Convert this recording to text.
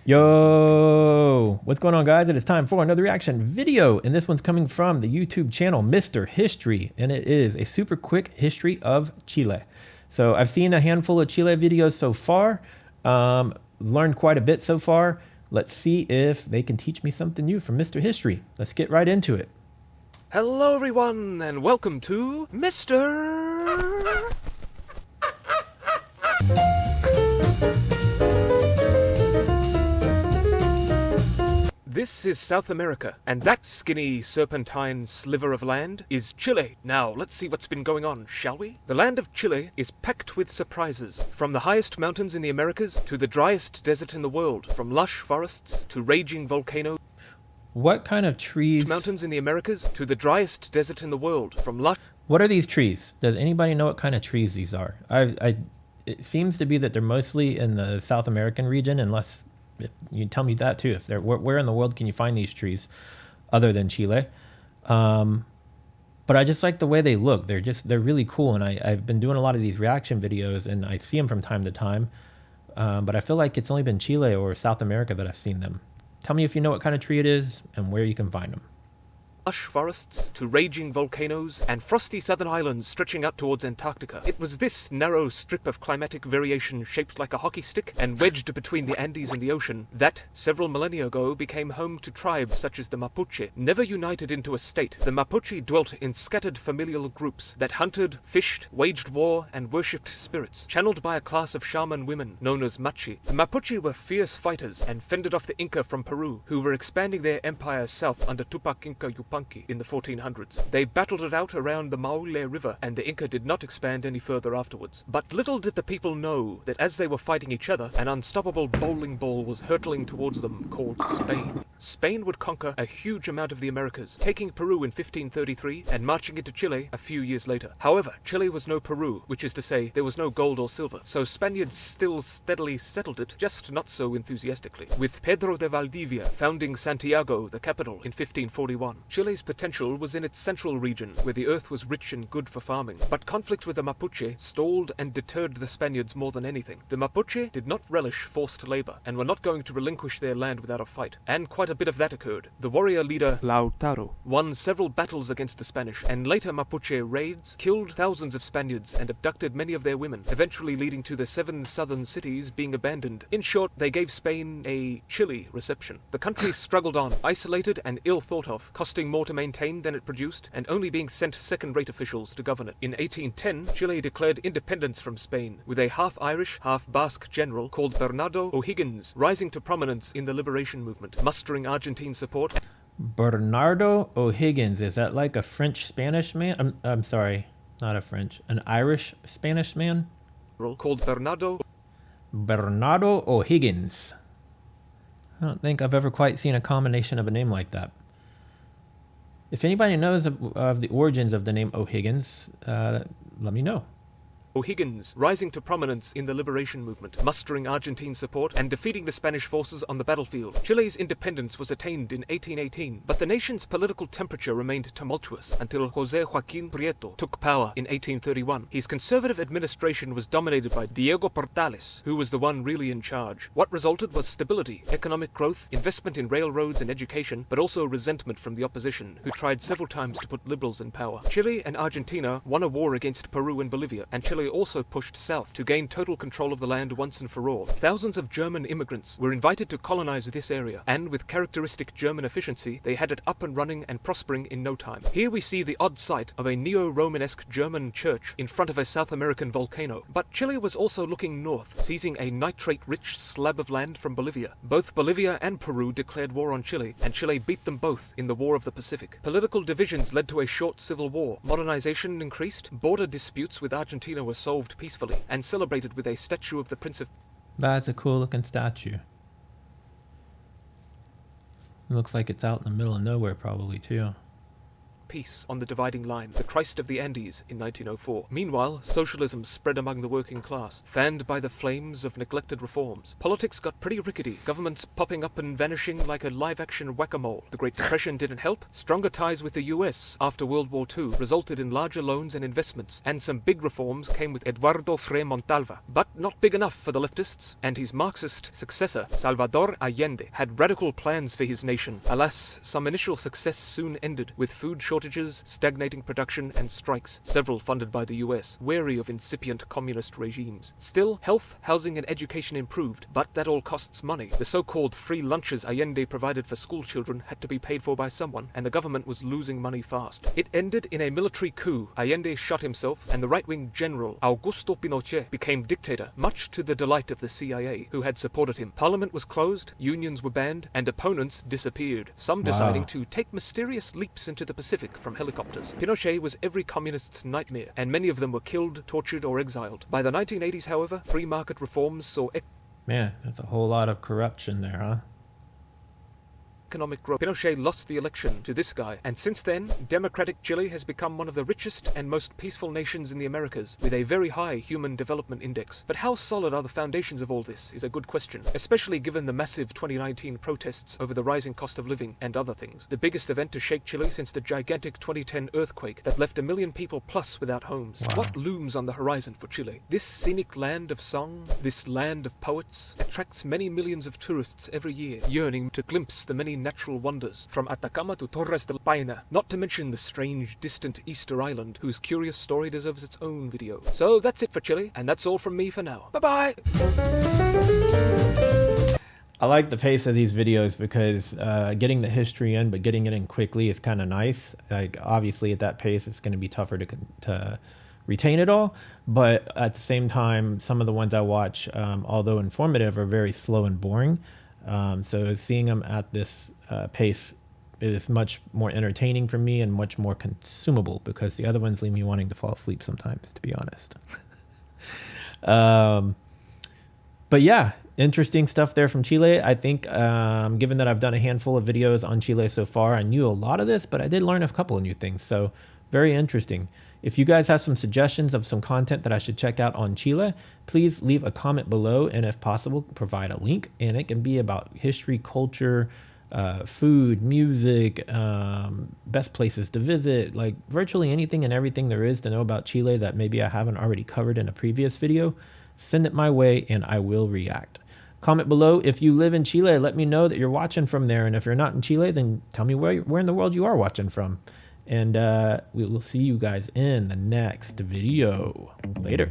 Yo, what's going on, guys? It is time for another reaction video, and this one's coming from the YouTube channel Mr. History, and it is a super quick history of Chile. So I've seen a handful of Chile videos so far, learned quite a bit so far. Let's see if they can teach me something new from Mr. History. Let's get right into it. Hello everyone, and welcome to Mr. This is South America, and that skinny serpentine sliver of land is Chile. Now, let's see what's been going on, shall we? The land of Chile is packed with surprises. From the highest mountains in the Americas to the driest desert in the world, from lush forests to raging volcanoes. What kind of trees? Mountains in the Americas to the driest desert in the world, from lush. What are these trees? Does anybody know what kind of trees these are? It seems to be that they're mostly in the South American region, unless you tell me that too. If they're where in the world can you find these trees other than Chile? But I just like the way they look. They're really cool, and I've been doing a lot of these reaction videos, and I see them from time to time. But I feel like it's only been Chile or South America that I've seen them. Tell me if you know what kind of tree it is and where you can find them. Lush forests to raging volcanoes and frosty southern islands stretching out towards Antarctica. It was this narrow strip of climatic variation shaped like a hockey stick and wedged between the Andes and the ocean that, several millennia ago, became home to tribes such as the Mapuche. Never united into a state, the Mapuche dwelt in scattered familial groups that hunted, fished, waged war, and worshipped spirits, channeled by a class of shaman women known as Machi. The Mapuche were fierce fighters and fended off the Inca from Peru, who were expanding their empire south under Tupac Inca Yupanqui in the 1400s. They battled it out around the Maule River, and the Inca did not expand any further afterwards. But little did the people know that as they were fighting each other, an unstoppable bowling ball was hurtling towards them called Spain. Spain would conquer a huge amount of the Americas, taking Peru in 1533 and marching into Chile a few years later. However, Chile was no Peru, which is to say there was no gold or silver, so Spaniards still steadily settled it, just not so enthusiastically, with Pedro de Valdivia founding Santiago, the capital, in 1541. Chile's potential was in its central region, where the earth was rich and good for farming, but conflict with the Mapuche stalled and deterred the Spaniards more than anything. The Mapuche did not relish forced labor, and were not going to relinquish their land without a fight, and quite a bit of that occurred. The warrior leader Lautaro won several battles against the Spanish, and later Mapuche raids killed thousands of Spaniards and abducted many of their women, eventually leading to the 7 southern cities being abandoned. In short, they gave Spain a chilly reception. The country struggled on, isolated and ill thought of, costing more to maintain than it produced, and only being sent second-rate officials to govern it. In 1810, Chile declared independence from Spain, with a half-Irish, half-Basque general called Bernardo O'Higgins rising to prominence in the liberation movement, mustering Argentine support. Bernardo O'Higgins, is that like a French-Spanish man? I'm sorry, not a French, an Irish-Spanish man? Called Bernardo O'Higgins. I don't think I've ever quite seen a combination of a name like that. If anybody knows of the origins of the name O'Higgins, let me know. O'Higgins rising to prominence in the liberation movement, mustering Argentine support and defeating the Spanish forces on the battlefield. Chile's independence was attained in 1818, but the nation's political temperature remained tumultuous until José Joaquín Prieto took power in 1831. His conservative administration was dominated by Diego Portales, who was the one really in charge. What resulted was stability, economic growth, investment in railroads and education, but also resentment from the opposition, who tried several times to put liberals in power. Chile and Argentina won a war against Peru and Bolivia, and Chile also pushed south to gain total control of the land once and for all. Thousands of German immigrants were invited to colonize this area, and with characteristic German efficiency, they had it up and running and prospering in no time. Here we see the odd sight of a neo-Romanesque German church in front of a South American volcano. But Chile was also looking north, seizing a nitrate-rich slab of land from Bolivia. Both Bolivia and Peru declared war on Chile, and Chile beat them both in the War of the Pacific. Political divisions led to a short civil war. Modernization increased, border disputes with Argentina were solved peacefully, and celebrated with a statue of the Prince of... That's a cool looking statue. Looks like it's out in the middle of nowhere probably too. peace on the dividing line, the Christ of the Andes, in 1904. Meanwhile, socialism spread among the working class, fanned by the flames of neglected reforms. Politics got pretty rickety, governments popping up and vanishing like a live-action whack-a-mole. The Great Depression didn't help. Stronger ties with the US after World War II resulted in larger loans and investments, and some big reforms came with Eduardo Frei Montalva. But not big enough for the leftists, and his Marxist successor, Salvador Allende, had radical plans for his nation. Alas, some initial success soon ended, with food shortages, stagnating production, and strikes, several funded by the US, wary of incipient communist regimes. Still, health, housing, and education improved, but that all costs money. The so-called free lunches Allende provided for school children had to be paid for by someone, and the government was losing money fast. It ended in a military coup. Allende shot himself, and the right-wing general Augusto Pinochet became dictator, much to the delight of the CIA, who had supported him. Parliament was closed, unions were banned, and opponents disappeared, some deciding to take mysterious leaps into the Pacific from helicopters. Pinochet was every communist's nightmare, and many of them were killed, tortured, or exiled. By the 1980s, however, free market reforms saw Man, that's a whole lot of corruption there, huh? economic growth. Pinochet lost the election to this guy, and since then, democratic Chile has become one of the richest and most peaceful nations in the Americas, with a very high human development index. But how solid are the foundations of all this is a good question, especially given the massive 2019 protests over the rising cost of living and other things. The biggest event to shake Chile since the gigantic 2010 earthquake that left 1 million people plus without homes. Wow. What looms on the horizon for Chile? This scenic land of song, this land of poets, attracts many millions of tourists every year, yearning to glimpse the many natural wonders, from Atacama to Torres del Paine, not to mention the strange, distant Easter Island, whose curious story deserves its own video. So that's it for Chile, and that's all from me for now. Bye-bye! I like the pace of these videos because getting the history in, but getting it in quickly is kind of nice. Like, obviously, at that pace, it's going to be tougher to retain it all. But at the same time, some of the ones I watch, although informative, are very slow and boring. So seeing them at this pace is much more entertaining for me and much more consumable, because the other ones leave me wanting to fall asleep sometimes, to be honest. But yeah, interesting stuff there from Chile. I think given that I've done a handful of videos on Chile so far, I knew a lot of this, but I did learn a couple of new things. So very interesting. If you guys have some suggestions of some content that I should check out on Chile, please leave a comment below, and if possible, provide a link. And it can be about history, culture, food, music, best places to visit, like virtually anything and everything there is to know about Chile that maybe I haven't already covered in a previous video. Send it my way and I will react. Comment below if you live in Chile. Let me know that you're watching from there. And if you're not in Chile, then tell me where in the world you are watching from. And we will see you guys in the next video. Later.